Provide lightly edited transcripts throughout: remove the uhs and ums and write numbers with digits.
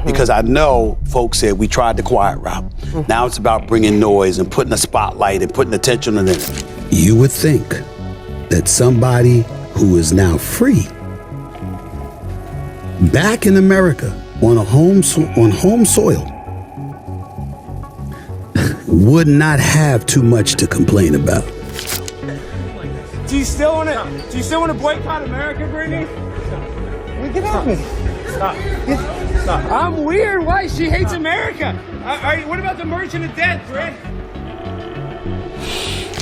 because I know folks said we tried the quiet route. Now it's about bringing noise and putting a spotlight and putting attention on it. You would think that somebody who is now free, back in America on home soil, would not have too much to complain about. Do you still want to boycott America, Brittany? Get off me. Stop. I'm weird. Why? She hates America. What about the merchant of death, Britt?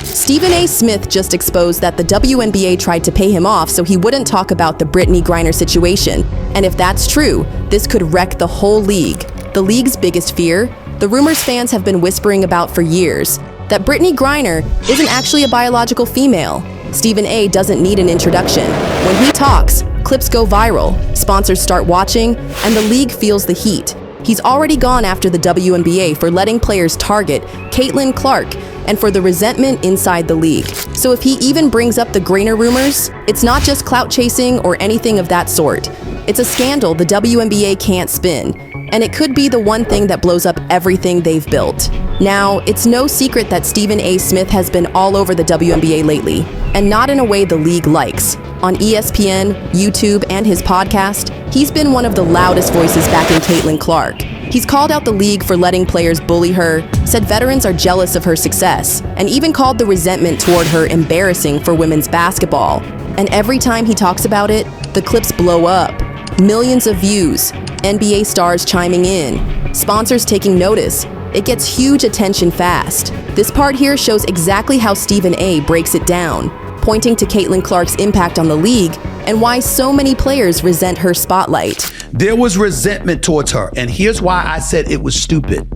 Stephen A. Smith just exposed that the WNBA tried to pay him off so he wouldn't talk about the Brittney Griner situation. And if that's true, this could wreck the whole league. The league's biggest fear? The rumors fans have been whispering about for years, that Brittney Griner isn't actually a biological female. Stephen A. doesn't need an introduction. When he talks, clips go viral, sponsors start watching, and the league feels the heat. He's already gone after the WNBA for letting players target Caitlin Clark and for the resentment inside the league. So if he even brings up the Griner rumors, it's not just clout chasing or anything of that sort. It's a scandal the WNBA can't spin, and it could be the one thing that blows up everything they've built. Now, it's no secret that Stephen A. Smith has been all over the WNBA lately, and not in a way the league likes. On ESPN, YouTube, and his podcast, he's been one of the loudest voices backing Caitlin Clark. He's called out the league for letting players bully her, said veterans are jealous of her success, and even called the resentment toward her embarrassing for women's basketball. And every time he talks about it, the clips blow up. Millions of views, NBA stars chiming in, sponsors taking notice. It gets huge attention fast. This part here shows exactly how Stephen A. breaks it down, pointing to Caitlin Clark's impact on the league and why so many players resent her spotlight. There was resentment towards her, and here's why I said it was stupid.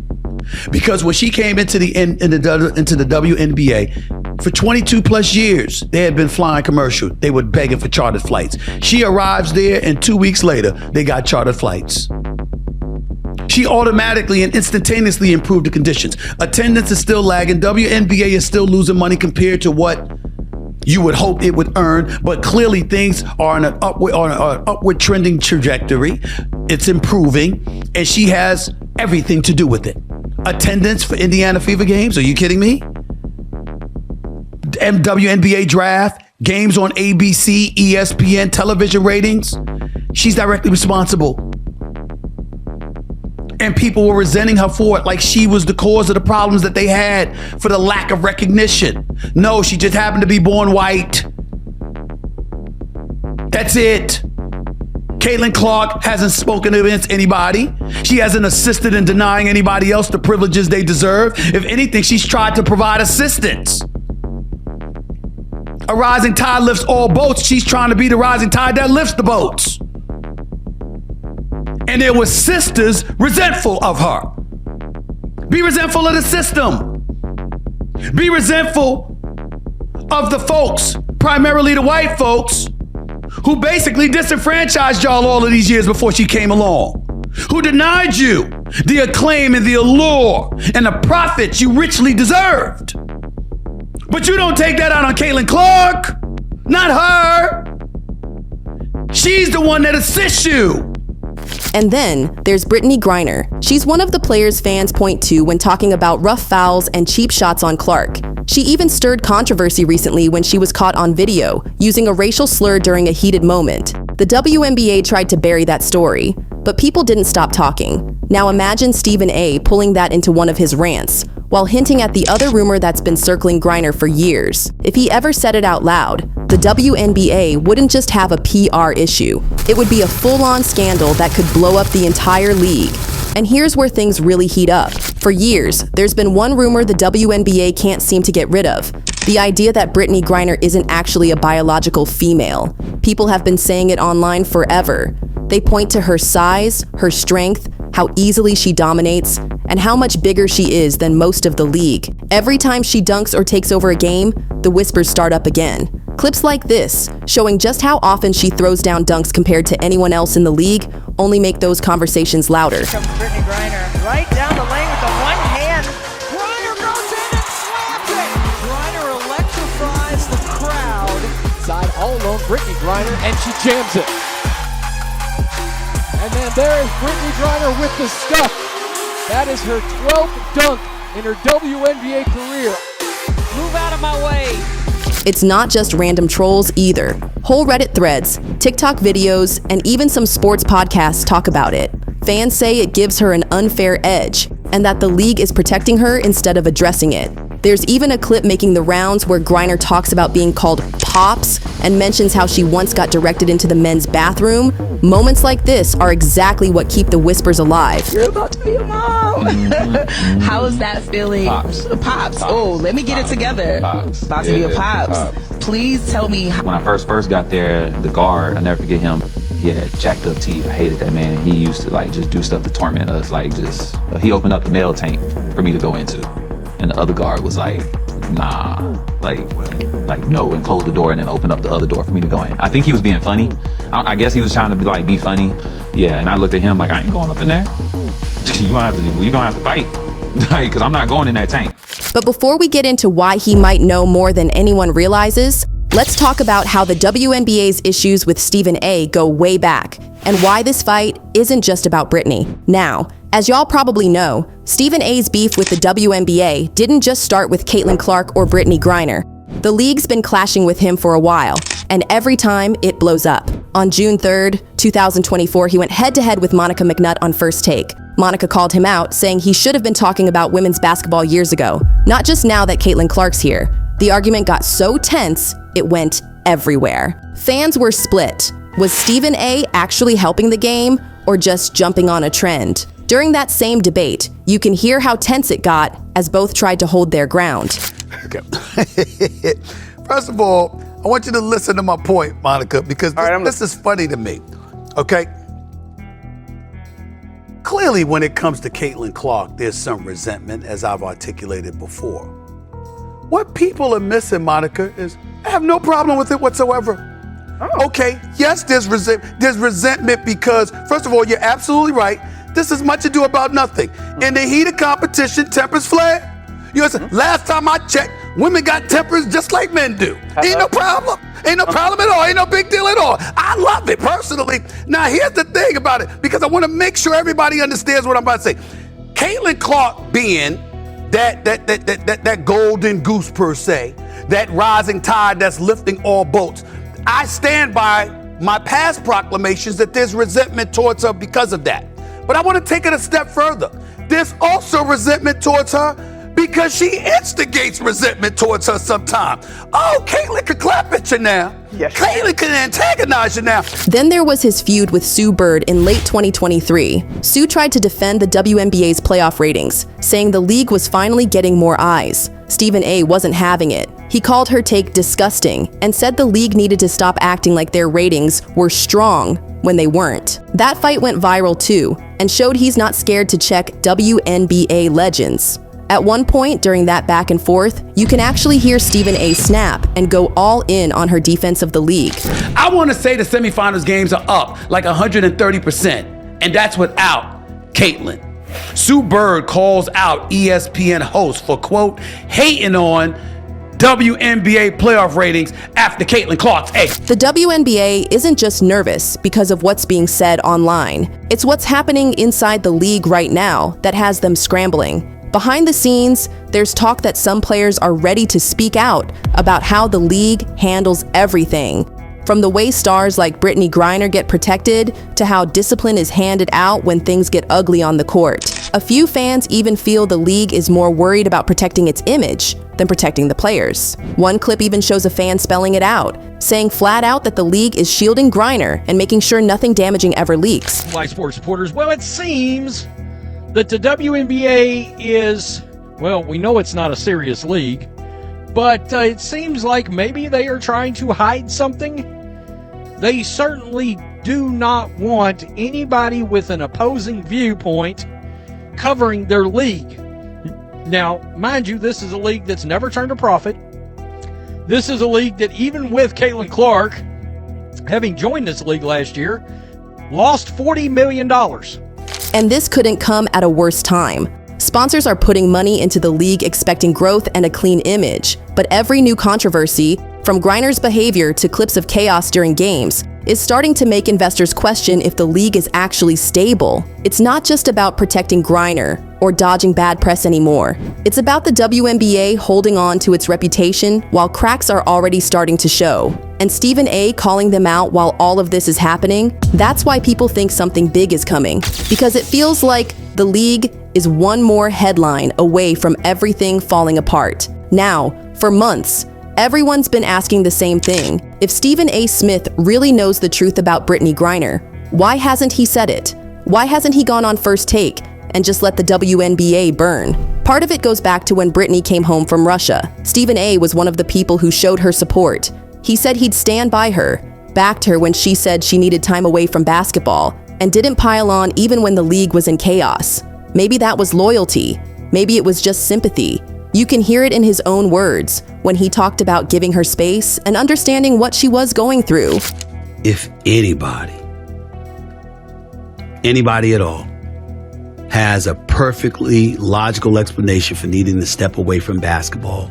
Because when she came into the WNBA, for 22 plus years, they had been flying commercial. They were begging for chartered flights. She arrives there, and 2 weeks later, they got chartered flights. She automatically and instantaneously improved the conditions. Attendance is still lagging. WNBA is still losing money compared to what you would hope it would earn, but clearly things are on an upward trending trajectory. It's improving, and she has everything to do with it. Attendance for Indiana Fever games? Are you kidding me? WNBA draft, games on ABC, ESPN, television ratings. She's directly responsible. And people were resenting her for it, like she was the cause of the problems that they had for the lack of recognition. No, she just happened to be born white. That's it. Caitlin Clark hasn't spoken against anybody. She hasn't assisted in denying anybody else the privileges they deserve. If anything, she's tried to provide assistance. A rising tide lifts all boats. She's trying to be the rising tide that lifts the boats. And there were sisters resentful of her. Be resentful of the system. Be resentful of the folks, primarily the white folks, who basically disenfranchised y'all all of these years before she came along, who denied you the acclaim and the allure and the profits you richly deserved. But you don't take that out on Caitlin Clark. Not her. She's the one that assists you. And then there's Brittney Griner. She's one of the players fans point to when talking about rough fouls and cheap shots on Clark. She even stirred controversy recently when she was caught on video using a racial slur during a heated moment. The WNBA tried to bury that story, but people didn't stop talking. Now imagine Stephen A. pulling that into one of his rants, while hinting at the other rumor that's been circling Griner for years. If he ever said it out loud, the WNBA wouldn't just have a PR issue. It would be a full-on scandal that could blow up the entire league. And here's where things really heat up. For years, there's been one rumor the WNBA can't seem to get rid of: the idea that Brittney Griner isn't actually a biological female. People have been saying it online forever. They point to her size, her strength, how easily she dominates, and how much bigger she is than most of the league. Every time she dunks or takes over a game, the whispers start up again. Clips like this, showing just how often she throws down dunks compared to anyone else in the league, only make those conversations louder. Here comes Brittney Griner, right down the lane with the one hand. Griner goes in and slams it! Griner electrifies the crowd. Side all alone, Brittney Griner, and she jams it. And then there is Brittney Griner with the stuff. That is her 12th dunk in her WNBA career. Move out of my way. It's not just random trolls either. Whole Reddit threads, TikTok videos, and even some sports podcasts talk about it. Fans say it gives her an unfair edge, and that the league is protecting her instead of addressing it. There's even a clip making the rounds where Griner talks about being called Pops and mentions how she once got directed into the men's bathroom. Moments like this are exactly what keep the whispers alive. You're about to be a mom. How is that feeling? Pops. Oh, let me get it together. Pops. About to be a pops. Please tell me. When I first got there, the guard, I never forget him. He had jacked up teeth. I hated that man. He used to just do stuff to torment us. He opened up the mail tank for me to go into. And the other guard was like, nah, no, and closed the door and then opened up the other door for me to go in. I think he was being funny. I guess he was trying to be funny. Yeah, and I looked at him like, I ain't going up in there. You're gonna have to fight. Because I'm not going in that tank. But before we get into why he might know more than anyone realizes, let's talk about how the WNBA's issues with Stephen A go way back, and why this fight isn't just about Brittney. Now, as y'all probably know, Stephen A's beef with the WNBA didn't just start with Caitlin Clark or Brittney Griner. The league's been clashing with him for a while, and every time it blows up. On June 3rd, 2024, he went head-to-head with Monica McNutt on First Take. Monica called him out, saying he should have been talking about women's basketball years ago, not just now that Caitlin Clark's here. The argument got so tense, it went everywhere. Fans were split. Was Stephen A actually helping the game, or just jumping on a trend? During that same debate, you can hear how tense it got as both tried to hold their ground. Okay. First of all, I want you to listen to my point, Monica, because this is funny to me, okay? Clearly, when it comes to Caitlin Clark, there's some resentment, as I've articulated before. What people are missing, Monica, is I have no problem with it whatsoever. Oh. Okay, yes, there's resentment because, first of all, you're absolutely right. This is much ado about nothing. In the heat of competition, tempers flare. You know, last time I checked, women got tempers just like men do. Ain't no problem. Ain't no problem at all. Ain't no big deal at all. I love it personally. Now, here's the thing about it, because I want to make sure everybody understands what I'm about to say. Caitlin Clark being that golden goose per se, that rising tide that's lifting all boats. I stand by my past proclamations that there's resentment towards her because of that. But I want to take it a step further. There's also resentment towards her because she instigates resentment towards her sometimes. Oh, Caitlin could clap at you now. Yes. Caitlin can antagonize you now. Then there was his feud with Sue Bird in late 2023. Sue tried to defend the WNBA's playoff ratings, saying the league was finally getting more eyes. Stephen A wasn't having it. He called her take disgusting and said the league needed to stop acting like their ratings were strong when they weren't. That fight went viral too, and showed he's not scared to check WNBA legends. At one point during that back and forth, you can actually hear Stephen A snap and go all in on her defense of the league. I want to say the semifinals games are up like 130%, and that's without Caitlin. Sue Bird calls out ESPN host for, quote, hating on WNBA playoff ratings after Caitlin Clark's egg. The WNBA isn't just nervous because of what's being said online. It's what's happening inside the league right now that has them scrambling. Behind the scenes, there's talk that some players are ready to speak out about how the league handles everything. From the way stars like Brittney Griner get protected to how discipline is handed out when things get ugly on the court. A few fans even feel the league is more worried about protecting its image than protecting the players. One clip even shows a fan spelling it out, saying flat out that the league is shielding Griner and making sure nothing damaging ever leaks. Live sports reporters, well, it seems that the WNBA is, well, we know it's not a serious league, but it seems like maybe they are trying to hide something. They certainly do not want anybody with an opposing viewpoint covering their league. Now, mind you, this is a league that's never turned a profit. This is a league that, even with Caitlin Clark having joined this league last year, lost $40 million. And this couldn't come at a worse time. Sponsors are putting money into the league expecting growth and a clean image. But every new controversy, from Griner's behavior to clips of chaos during games, is starting to make investors question if the league is actually stable. It's not just about protecting Griner or dodging bad press anymore. It's about the WNBA holding on to its reputation while cracks are already starting to show. And Stephen A. calling them out while all of this is happening, that's why people think something big is coming. Because it feels like the league is one more headline away from everything falling apart. Now, for months, everyone's been asking the same thing. If Stephen A. Smith really knows the truth about Brittney Griner, why hasn't he said it? Why hasn't he gone on First Take and just let the WNBA burn? Part of it goes back to when Brittney came home from Russia. Stephen A. was one of the people who showed her support. He said he'd stand by her, backed her when she said she needed time away from basketball, and didn't pile on even when the league was in chaos. Maybe that was loyalty. Maybe it was just sympathy. You can hear it in his own words when he talked about giving her space and understanding what she was going through. If anybody at all, has a perfectly logical explanation for needing to step away from basketball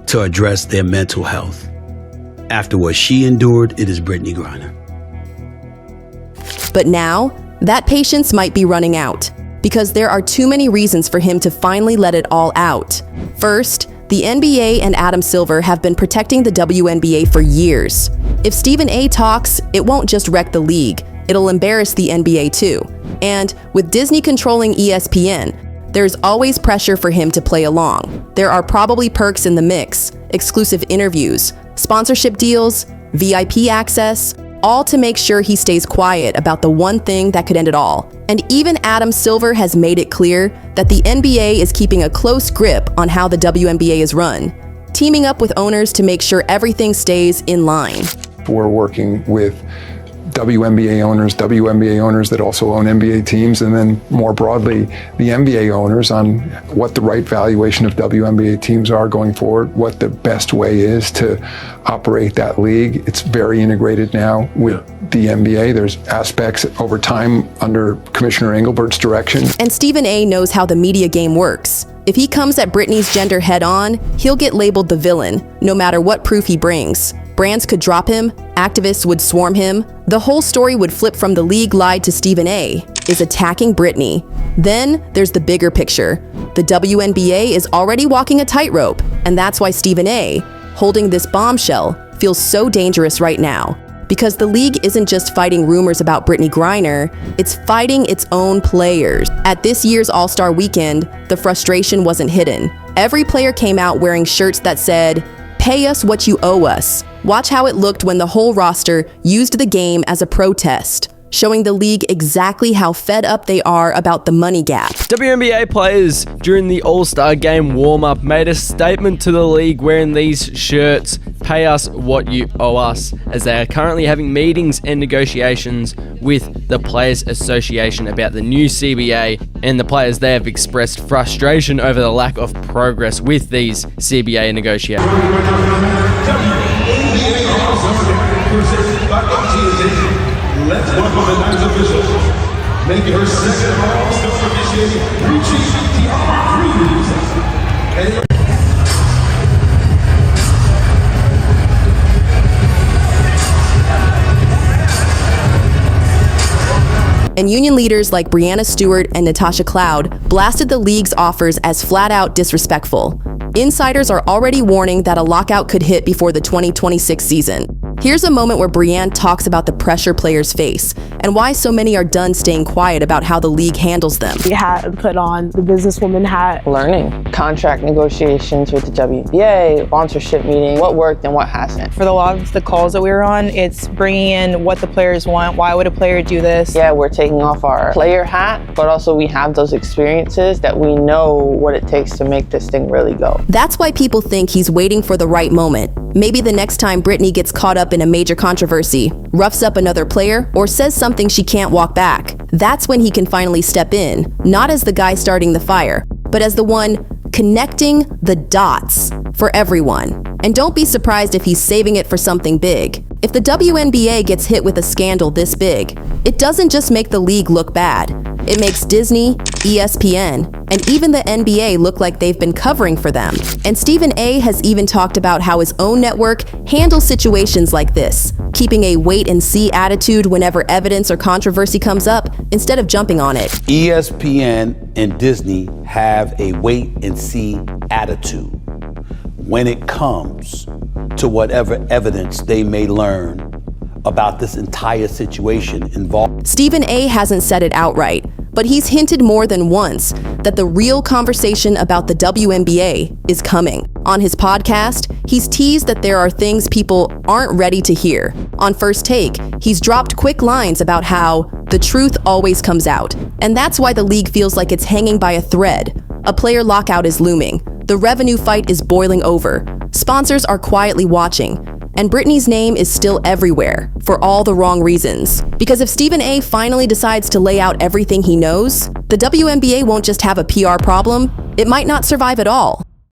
to address their mental health, after what she endured, it is Brittney Griner. But now, that patience might be running out, because there are too many reasons for him to finally let it all out. First, the NBA and Adam Silver have been protecting the WNBA for years. If Stephen A. talks, it won't just wreck the league, it'll embarrass the NBA too. And with Disney controlling ESPN, there's always pressure for him to play along. There are probably perks in the mix, exclusive interviews, sponsorship deals, VIP access, all to make sure he stays quiet about the one thing that could end it all. And even Adam Silver has made it clear that the NBA is keeping a close grip on how the WNBA is run, teaming up with owners to make sure everything stays in line. We're working with WNBA owners that also own NBA teams, and then more broadly, the NBA owners on what the right valuation of WNBA teams are going forward, what the best way is to operate that league. It's very integrated now with the NBA. There's aspects over time under Commissioner Engelbert's direction. And Stephen A. knows how the media game works. If he comes at Brittney's gender head on, he'll get labeled the villain, no matter what proof he brings. Brands could drop him, activists would swarm him. The whole story would flip from the league lied to Stephen A. is attacking Brittney. Then there's the bigger picture. The WNBA is already walking a tightrope, and that's why Stephen A., holding this bombshell, feels so dangerous right now. Because the league isn't just fighting rumors about Brittney Griner, it's fighting its own players. At this year's All-Star Weekend, the frustration wasn't hidden. Every player came out wearing shirts that said, "Pay us what you owe us." Watch how it looked when the whole roster used the game as a protest, showing the league exactly how fed up they are about the money gap. WNBA players during the All-Star Game warm-up made a statement to the league wearing these shirts, "Pay us what you owe us," as they are currently having meetings and negotiations with the Players Association about the new CBA, and the players there have expressed frustration over the lack of progress with these CBA negotiations. Let's welcome the night's official, making her second All-Star officiating, reaching the opportunities. And union leaders like Breanna Stewart and Natasha Cloud blasted the league's offers as flat-out disrespectful. Insiders are already warning that a lockout could hit before the 2026 season. Here's a moment where Breanna talks about the pressure players face and why so many are done staying quiet about how the league handles them. We had to put on the businesswoman hat. Learning contract negotiations with the WNBA, sponsorship meeting, what worked and what hasn't. For a lot of the calls that we were on, it's bringing in what the players want. Why would a player do this? Yeah, we're taking off our player hat, but also we have those experiences that we know what it takes to make this thing really go. That's why people think he's waiting for the right moment. Maybe the next time Brittney gets caught up in a major controversy, roughs up another player, or says something she can't walk back. That's when he can finally step in, not as the guy starting the fire, but as the one connecting the dots for everyone. And don't be surprised if he's saving it for something big. If the WNBA gets hit with a scandal this big, it doesn't just make the league look bad. It makes Disney, ESPN, and even the NBA look like they've been covering for them. And Stephen A. has even talked about how his own network handles situations like this, keeping a wait-and-see attitude whenever evidence or controversy comes up, instead of jumping on it. ESPN and Disney have a wait-and-see attitude when it comes to whatever evidence they may learn about this entire situation involved. Stephen A. hasn't said it outright, but he's hinted more than once that the real conversation about the WNBA is coming. On his podcast, he's teased that there are things people aren't ready to hear. On First Take, he's dropped quick lines about how the truth always comes out, and that's why the league feels like it's hanging by a thread. A player lockout is looming. The revenue fight is boiling over. Sponsors are quietly watching. And Brittany's name is still everywhere, for all the wrong reasons. Because if Stephen A. finally decides to lay out everything he knows, the WNBA won't just have a PR problem, it might not survive at all.